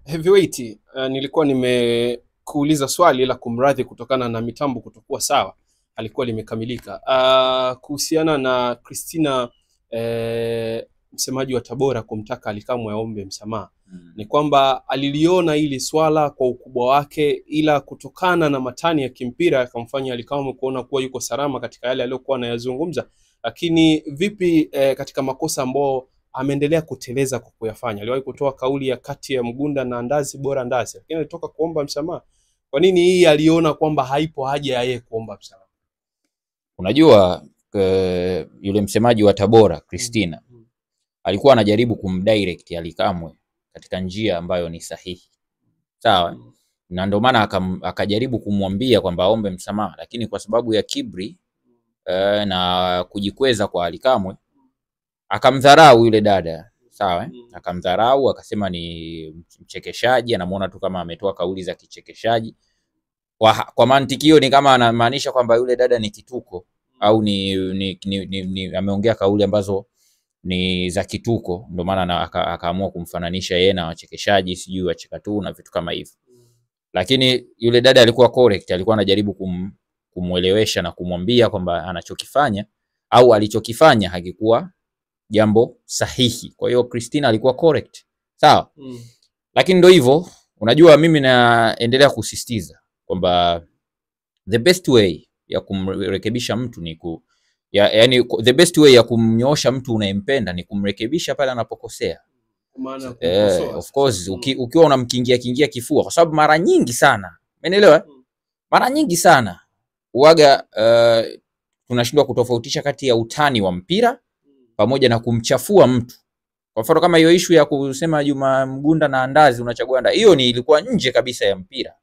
Heavyweight, nilikuwa nimekuuliza swali la kumradhi kutokana na mitambo kutokuwa sawa, alikuwa limekamilika. Kuhusiana na Christina, msemaji wa Tabora kumtaka Ally Kamwe aombe msamaha. Ni kwamba aliliona hili swala kwa ukubwa wake, ila kutokana na matani ya kimpira akamfanya Ally Kamwe kuona kuwa yuko salama katika yale aliyokuwa anayazungumza. Lakini vipi katika makosa ambao ameendelea kuteleza kwa kuyafanya? Aliwahi kutoa kauli ya kati ya Mgunda na Ndazi bora Ndazi, lakini alitoka kuomba msamaha. Kwa nini hii aliona kwamba haipo haja ya yeye kuomba msamaha? Unajua yule msemaji wa Tabora Christina alikuwa anajaribu kumdirect Ally Kamwe katika njia ambayo ni sahihi. Sawa? Na ndio maana akajaribu kumwambia kwamba aombe msamaha, lakini kwa sababu ya kibri na kujikweza kwa Ally Kamwe akamdharau yule dada. Sawa? Akamdharau, akasema ni mchekeshaji, anamuona tu kama ametoa kauli za kichekeshaji. Kwa mantiki hiyo ni kama anamaanisha kwamba yule dada ni kituko au ni ameongea kauli ambazo ni za kituko, ndio maana akaamua kumfananisha yeye na wachekeshaji, sijui wacheka tu na vitu kama hivyo. Lakini yule dada alikuwa correct, alikuwa anajaribu kumuelewesha na kumwambia kwamba anachokifanya au alichokifanya hakikuwa jambo sahihi. Kwa hiyo Christina alikuwa correct. Sawa? Lakini ndio hivyo, unajua mimi naendelea kusisitiza kwamba the best way ya kumrekebisha mtu ni yani the best way ya kumnyoosha mtu unayempenda ni kumrekebisha pale anapokosea. Of course ukiwa unamkingia kifua, kwa sababu mara nyingi sana, umeelewa? Mara nyingi sana uaga tunashindwa kutofautisha kati ya utani wa mpira pamoja na kumchafua mtu. Kwa mfano kama hiyo issue ya kusema Juma Mgunda na Ndazi unachagua Ndazi, hiyo ilikuwa nje kabisa ya mpira.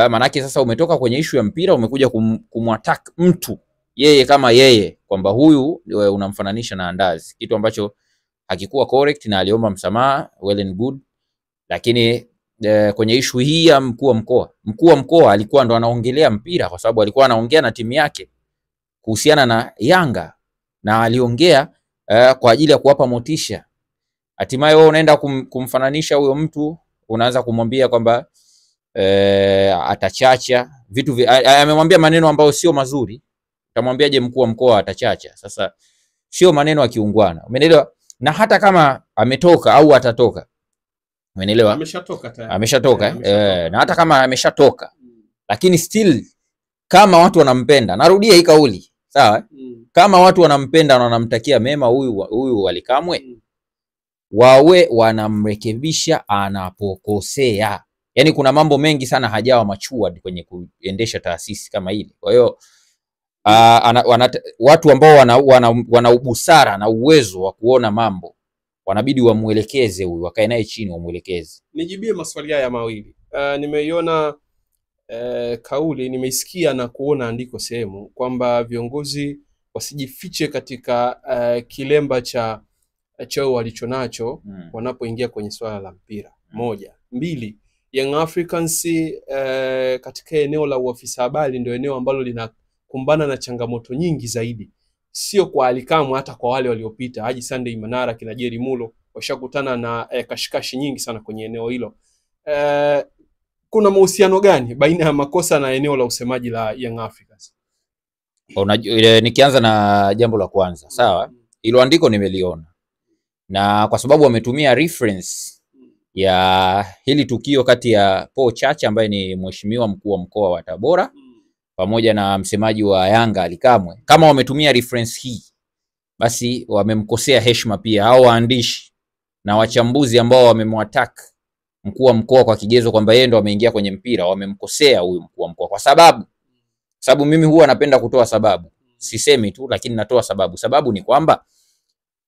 Manake sasa umetoka kwenye issue ya mpira umekuja kumwattack mtu yeye kama yeye, kwamba huyu unamfananisha na Ndazi, kitu ambacho hakikuwa correct, na aliomba msamaha, well and good. Lakini kwenye issue hii ya mkuu wa mkoa alikuwa ndo anaongelea mpira, kwa sababu alikuwa anaongea na timu yake kuhusiana na Yanga, na aliongea kwa ajili ya kuwapa motisha. Hatimaye wewe unaenda kumfananisha huyo mtu, unaanza kumwambia kwamba atachacha vitu amemwambia maneno ambayo sio mazuri. Utamwambiaje mkuu wa mkoa atachacha? Sasa sio maneno ya kiungwana, umeelewa? Na hata kama ametoka au atatoka, umeelewa? Ameshatoka na hata kama ameshatoka, lakini still kama watu wanampenda, narudia hii kauli, sawa? Kama watu wanampenda na wanamtakia mema huyu Ally Kamwe, wawe wanamrekebisha anapokosea. Yani kuna mambo mengi sana hajawa matured kwenye kuendesha taasisi kama hili. Kwa hiyo watu ambao wana ubusara na uwezo wa kuona mambo wanabidi wamuelekeze huyu, wakae naye chini wamuelekeze. Nijibie maswali haya mawili. Nimeiona kauli, nimeisikia na kuona andiko sehemu kwamba viongozi wasijifiche katika kilemba cha chao walichonacho wanapoingia kwenye swala la mpira. Moja. Mbili, Young Africans katika eneo la uafisa habari ndio eneo ambalo linakumbana na changamoto nyingi zaidi. Sio kwa Ally Kamwe, hata kwa wale waliopita, Haji Sunday Manara, kina Jerry Mulo, washakutana na kashikashi nyingi sana kwenye eneo hilo. Kuna mahusiano gani baina ya makosa na eneo la usemaji la Young Africans? Nikianza na jambo la kwanza, sawa? Hilo andiko nimeliona, na kwa sababu wametumia reference ya hili tukio kati ya Paul Chacha ambaye ni mheshimiwa mkuu wa mkoa wa Tabora pamoja na msemaji wa Yanga Ally Kamwe, kama wametumia reference hii, basi wamemkosea heshima pia hao waandishi na wachambuzi ambao wamemwattack mkuu wa mkoa kwa kigezo kwamba yeye ndo ameingia kwenye mpira. Wamemkosea huyu mkuu wa mkoa kwa sababu mimi huwa napenda kutoa sababu, sisemi tu, lakini natoa sababu. Sababu ni kwamba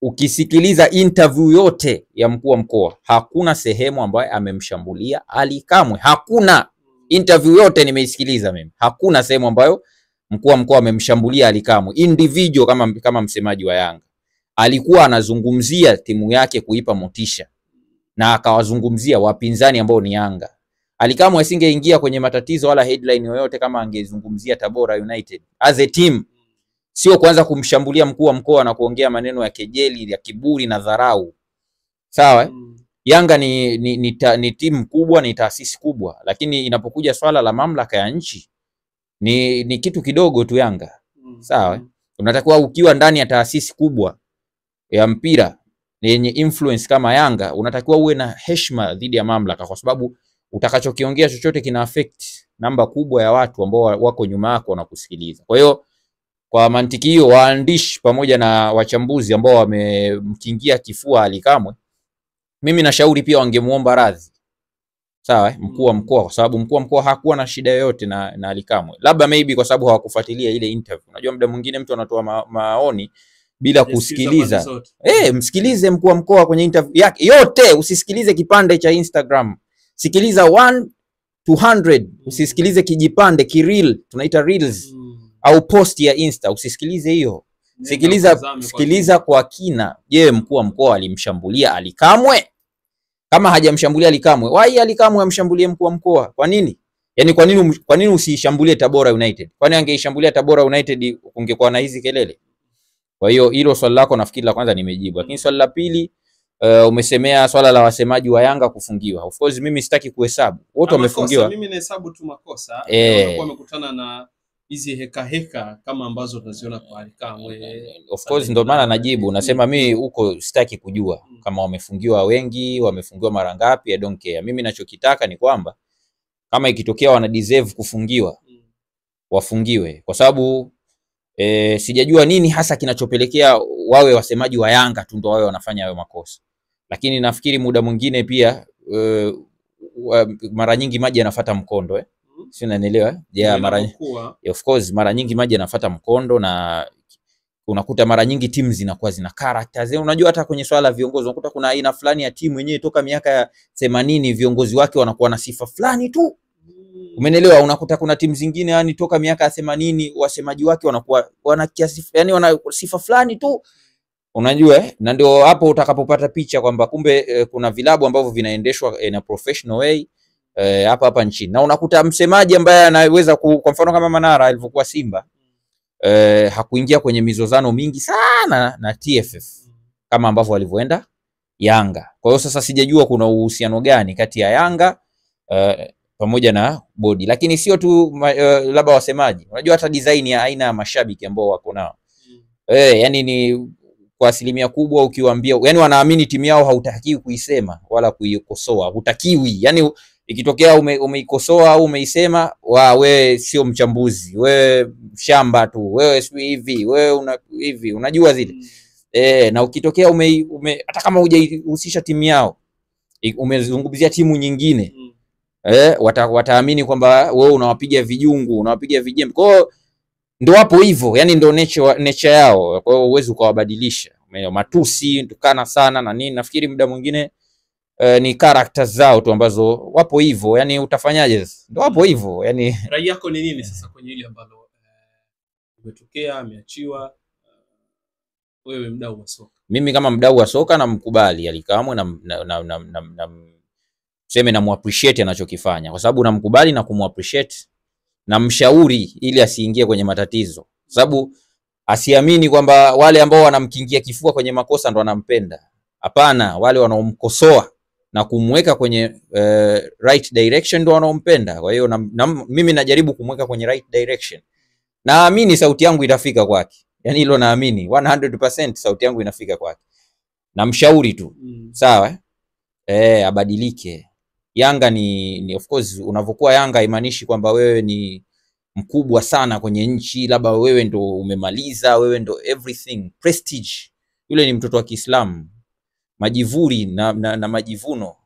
ukisikiliza interview yote ya mkuu wa mkoa, hakuna sehemu ambayo amemshambulia Ally Kamwe. Hakuna interview yote nimeisikiliza mimi, hakuna sehemu ambayo mkuu wa mkoa amemshambulia Ally Kamwe individual kama msemaji wa Yanga. Alikuwa anazungumzia timu yake kuipa motisha, na akawazungumzia wapinzani ambao ni Yanga. Ally Kamwe asingeingia kwenye matatizo wala headline yoyote kama angezungumzia Tabora United as a team. Sio kuanza kumshambulia mkuu wa mkoa na kuongea maneno ya kejeli, ya kiburi na dharau. Sawa? Yanga ni timu kubwa, ni taasisi kubwa, lakini inapokuja swala la mamlaka ya nchi ni kitu kidogo tu Yanga. Sawa? Unatakiwa ukiwa ndani ya taasisi kubwa ya mpira yenye influence kama Yanga, unatakiwa uwe na heshima dhidi ya mamlaka, kwa sababu utakachokiongea chochote kina affect namba kubwa ya watu ambao wako nyuma yako na kusikiliza. Kwa hiyo kwa mantiki hiyo, waandishi pamoja na wachambuzi ambao wamemkingia kifua Ally Kamwe, mimi nashauri pia wangemuomba radhi, sawa, mkuu wa mkoa, kwa sababu mkuu wa mkoa hakuwa na shida yoyote na Ally Kamwe. Labda maybe kwa sababu hawakufuatilia ile interview. Unajua muda mwingine mtu anatoa maoni bila kusikiliza. Msikilize mkuu wa mkoa kwenye interview yake yote, usisikilize kipande cha Instagram. Sikiliza 1 to 100, usisikilize kijipande kireel, tunaita reels, au post ya Insta, usisikilize hiyo. Sikiliza kwa kina. Je, mkuu wa mkoa alimshambulia Ally Kamwe? Kama hajamshambulia Ally Kamwe, why Ally Kamwe amshambulie mkuu wa mkoa? Kwa nini? Yaani kwa nini usishambulie Tabora United? Kwani angeishambulia Tabora United ungekuwa na hizi kelele? Kwa hiyo hilo swali lako nafikiri la kwanza nimejibu. Lakini swali la pili, umesemea swala la wasemaji wa Yanga kufungiwa. Of course mimi sitaki kuhesabu. Wote wamefungiwa. Mimi nahesabu tu makosa. Wanakuwa wamekutana na hizi heka kama ambazo tunaziona kwa Ally Kamwe. Of course ndio maana najibu. Nasema mimi huko sitaki kujua kama wamefungiwa wengi, wamefungiwa mara ngapi, I don't care. Mimi ninachokitaka ni kwamba kama ikitokea wana deserve kufungiwa, wafungiwe. Kwa sababu sijajua nini hasa kinachopelekea wawe wasemaji wa Yanga tu ndio wawe wanafanya hayo makosa. Lakini nafikiri muda mwingine pia mara nyingi maji yanafuata mkondo si unanielewa? Of course mara nyingi maji yanafuata mkondo, na unakuta mara nyingi timu zinakuwa zina characters. Unajua hata kwenye swala la viongozi unakuta kuna aina fulani ya timu yenyewe toka miaka ya 80 viongozi wake wanakuwa na sifa fulani tu. Umenielewa? Unakuta kuna timu zingine yani toka miaka ya 80 wasemaji wake wanakuwa wana kiasi, yani wana sifa fulani tu. Unajua na ndio hapo utakapopata picha kwamba kumbe kuna vilabu ambavyo vinaendeshwa in a professional way hapa nchini. Na unakuta msemaji ambaye anaweza kwa mfano kama Manara alivyokuwa Simba, hakuingia kwenye mizozano mingi sana na TFF kama ambavyo walivyoenda Yanga. Kwa hiyo sasa sijajua kuna uhusiano gani kati ya Yanga pamoja na bodi. Lakini sio tu labda wasemaji. Unajua hata design ya aina ya mashabiki ambao wako nao. Yani ni kwa asilimia kubwa ukiwaambia, yani wanaamini timu yao hautakiwi kuisema wala kuikosoa. Hutakiwi. Yani ikitokea umeikosoa au umeisema, wewe sio mchambuzi, wewe shamba tu, wewe si hivi, wewe hivi, unajua zile. Na ukitokea hata kama hujahusisha timu yao, umezungumzia timu nyingine, wataamini kwamba wewe unawapiga vijungu, unawapiga vijembe. Kwa hiyo ndio hapo hivyo, yani ndio nature yao. Kwa hiyo huwezi ukawabadilisha. Matusi, tukana sana na nini, nafikiri muda mwingine ni characters zao tu ambazo wapo hivyo. Yani utafanyaje sasa? Ndio wapo hivyo. Yani rai yako ni nini sasa kwenye ile ambalo umetokea, ameachiwa, wewe mdau wa soka? Mimi kama mdau wa soka namkubali Ally Kamwe na sema na muappreciate anachokifanya, kwa sababu namkubali na kumappreciate na mshauri ili asiingie kwenye matatizo, sababu asiamini kwamba wale ambao wanamkingia kifua kwenye makosa ndo wanampenda. Hapana, wale wanaomkosoa na kumweka kwenye right direction ndo wanaompenda. Kwa hiyo mimi najaribu kumweka kwenye right direction. Naamini sauti yangu itafika kwake. Yani hilo naamini 100% sauti yangu inafika kwake. Na mshauri tu. Sawa? Abadilike. Yanga ni of course unavokuwa Yanga haimaanishi kwamba wewe ni mkubwa sana kwenye nchi, labda wewe ndo umemaliza, wewe ndo everything, prestige. Yule ni mtoto wa Kiislamu. Majivuri na majivuno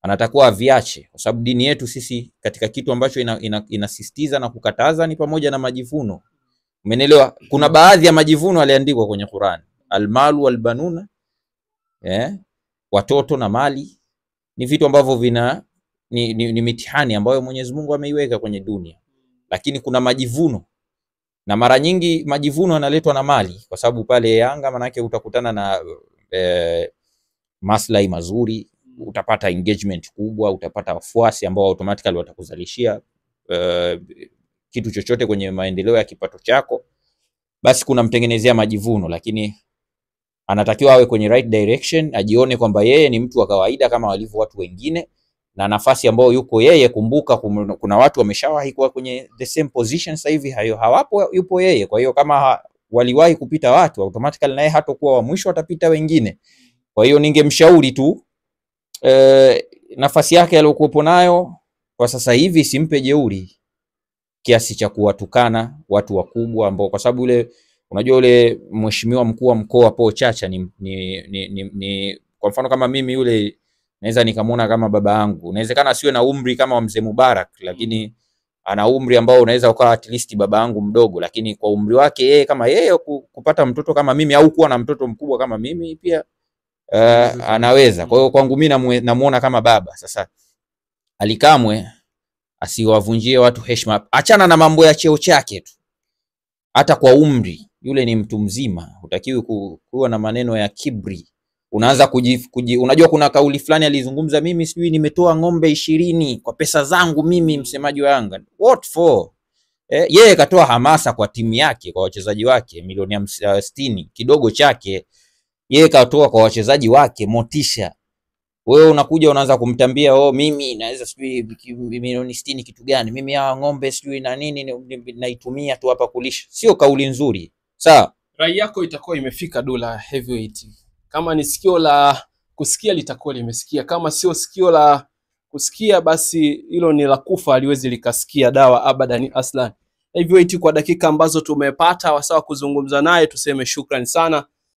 anatakuwa aviache, kwa sababu dini yetu sisi katika kitu ambacho inasisitiza na kukataza ni pamoja na majivuno. Umeelewa? Kuna baadhi ya majivuno aliandikwa kwenye Qur'an, almalu walbanuna, watoto na mali ni vitu ambavyo ni mitihani ambayo Mwenyezi Mungu ameiweka kwenye dunia. Lakini kuna majivuno, na mara nyingi majivuno yanaletwa na mali, kwa sababu pale Yanga manake utakutana na maslahi mazuri, utapata engagement kubwa, utapata wafuasi ambao automatically watakuzalishia kitu chochote kwenye maendeleo ya kipato chako, basi kuna mtengenezea majivuno. Lakini anatakiwa awe kwenye right direction, ajione kwamba yeye ni mtu wa kawaida kama walivyo watu wengine, na nafasi ambayo yuko yeye, kumbuka kuna watu wameshawahi kuwa kwenye the same position, sasa hivi hawapo, yupo yeye. Kwa hiyo kama waliwahi kupita watu, automatically naye hatakuwa wa mwisho, atapita wengine. Kwa hiyo ningemshauri tu nafasi yake aliyokuwepo nayo kwa sasa hivi simpe jeuri kiasi cha kuwatukana watu wakubwa ambao, kwa sababu unajua ule mheshimiwa mkuu wa mkoa Paul Chacha ni kwa mfano kama mimi, yule naweza nikamwona kama baba yangu. Inawezekana asiwe na umri kama wa mzee Mubarak, lakini ana umri ambao unaweza ukawa at least baba yangu mdogo, lakini kwa umri wake yeye, kama yeye kupata mtoto kama mimi au kuwa na mtoto mkubwa kama mimi pia anaweza. Kwa hiyo kwangu mimi namuona kama baba. Sasa Ally Kamwe asiwavunjie watu heshima, achana na mambo ya cheo chake tu, hata kwa umri yule ni mtu mzima, hutakiwi kuwa na maneno ya kibri. Unaanza unajua kuna kauli fulani alizungumza, mimi sijui nimetoa ng'ombe 20 kwa pesa zangu mimi, msemaji wa Yanga. What for? Yeye katoa hamasa kwa timu yake, kwa wachezaji wake, milioni 60 kidogo chake. Yeye katoa kwa wachezaji wake motisha. Wewe unakuja unaanza kumtambia, mimi naweza sijui milioni 60 kitu gani, mimi hawa ng'ombe sijui na nini naitumia tu hapa kulisha. Sio kauli nzuri. Sawa, rai yako itakuwa imefika Dula Heavyweight. Kama ni sikio la kusikia litakuwa limesikia, kama sio sikio la kusikia basi hilo ni la kufa, aliwezi likasikia dawa abadan aslan. Heavyweight, kwa dakika ambazo tumepata wasawa kuzungumza naye, tuseme shukrani sana.